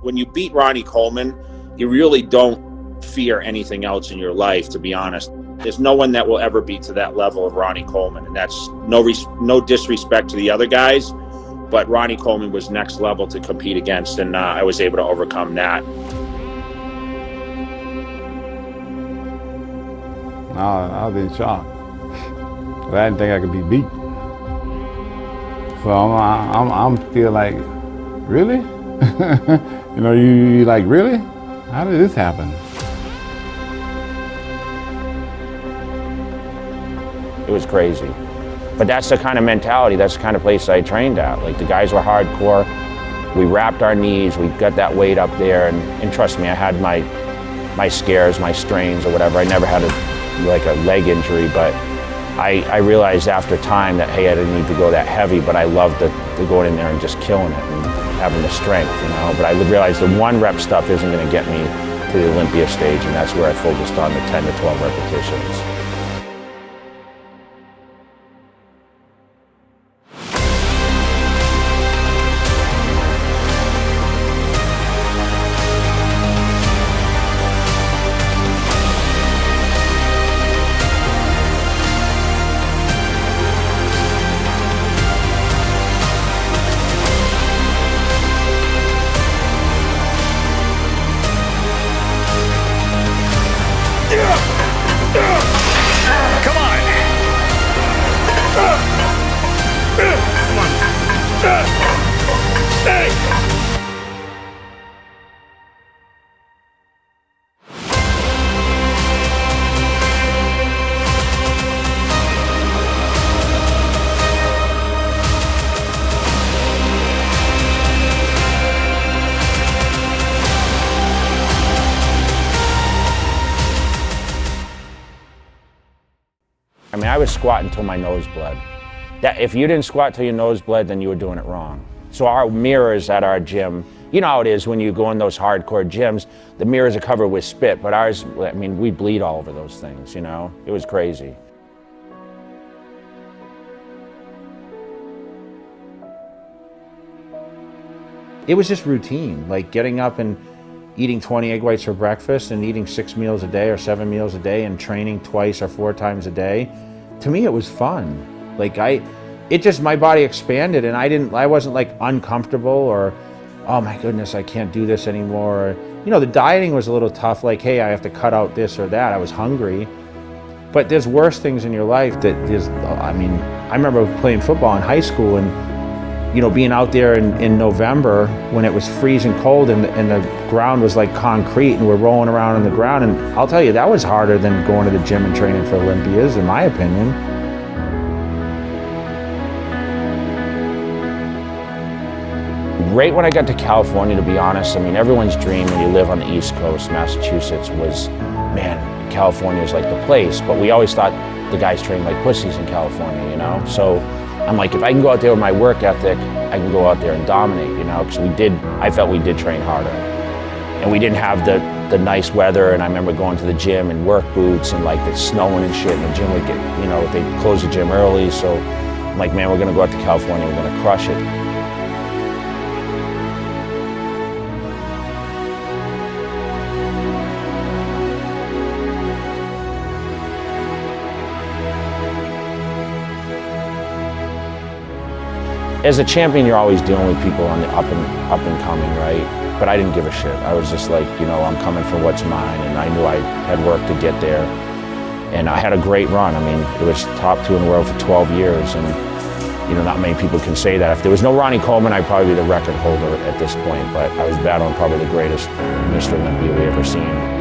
when you beat Ronnie Coleman, you really don't fear anything else in your life, to be honest. There's no one that will ever be to that level of Ronnie Coleman, and that's no disrespect to the other guys, but Ronnie Coleman was next level to compete against, and I was able to overcome that. I was in shock. I didn't think I could be beat. So I'm still like, really? You know, you like, really? How did this happen? It was crazy. But that's the kind of mentality, that's the kind of place I trained at. Like, the guys were hardcore. We wrapped our knees, we got that weight up there, and trust me, I had my scares, my strains or whatever. I never had a leg injury, but I realized after time that, hey, I didn't need to go that heavy, but I loved the going in there and just killing it and having the strength, you know. But I realized the 1 rep stuff isn't gonna get me to the Olympia stage, and that's where I focused on the 10 to 12 repetitions. I mean, I was squatting until my nose bled. If you didn't squat till your nose bled, then you were doing it wrong. So our mirrors at our gym, you know how it is when you go in those hardcore gyms, the mirrors are covered with spit, but ours, I mean, we bleed all over those things, you know? It was crazy. It was just routine, like getting up and eating 20 egg whites for breakfast and eating 6 meals a day or 7 meals a day and training twice or 4 times a day. To me, it was fun. Like my body expanded, and I wasn't like uncomfortable or, oh my goodness, I can't do this anymore. You know, the dieting was a little tough, like, hey, I have to cut out this or that. I was hungry. But there's worse things in your life that is, I mean, I remember playing football in high school and, you know, being out there in November when it was freezing cold and the ground was like concrete and we're rolling around on the ground. And I'll tell you, that was harder than going to the gym and training for Olympias, in my opinion. Right when I got to California, to be honest, I mean, everyone's dream when you live on the East Coast, Massachusetts, was, man, California is like the place. But we always thought the guys trained like pussies in California, you know? So I'm like, if I can go out there with my work ethic, I can go out there and dominate, you know? Because I felt we did train harder. And we didn't have the nice weather, and I remember going to the gym in work boots and like it's snowing and shit, and the gym would get, you know, they'd close the gym early. So I'm like, man, we're gonna go out to California, we're gonna crush it. As a champion, you're always dealing with people on the up and coming, right? But I didn't give a shit. I was just like, you know, I'm coming for what's mine, and I knew I had work to get there. And I had a great run. I mean, it was top 2 in the world for 12 years, and, you know, not many people can say that. If there was no Ronnie Coleman, I'd probably be the record holder at this point, but I was battling probably the greatest Mr. Olympia we ever seen.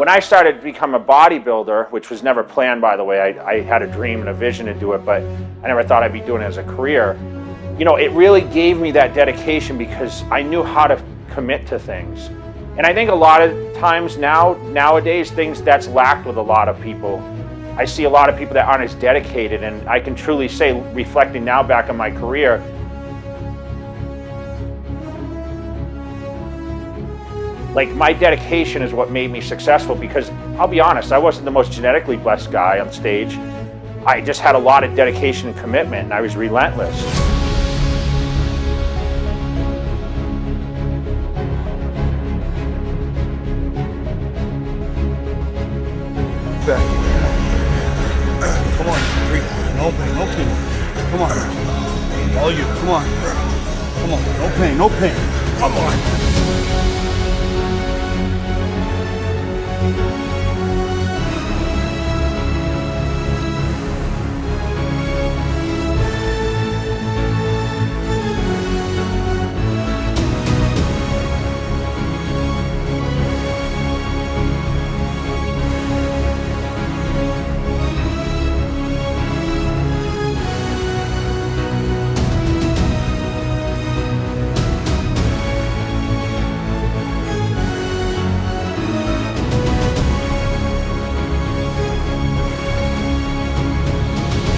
When I started to become a bodybuilder, which was never planned, by the way, I had a dream and a vision to do it, but I never thought I'd be doing it as a career. You know, it really gave me that dedication because I knew how to commit to things. And I think a lot of times nowadays, that's lacked with a lot of people. I see a lot of people that aren't as dedicated, and I can truly say, reflecting now back on my career, like, my dedication is what made me successful, because I'll be honest, I wasn't the most genetically blessed guy on stage. I just had a lot of dedication and commitment, and I was relentless. Back. Come on, breathe. No pain, no pain. Come on. All you, come on. Come on, no pain, no pain. Come on.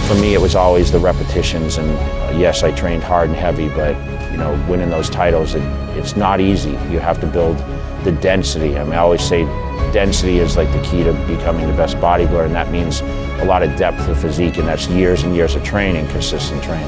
For me, it was always the repetitions, and yes, I trained hard and heavy, but you know, winning those titles, it's not easy. You have to build the density. I mean, I always say density is like the key to becoming the best bodybuilder, and that means a lot of depth of physique, and that's years and years of training, consistent training.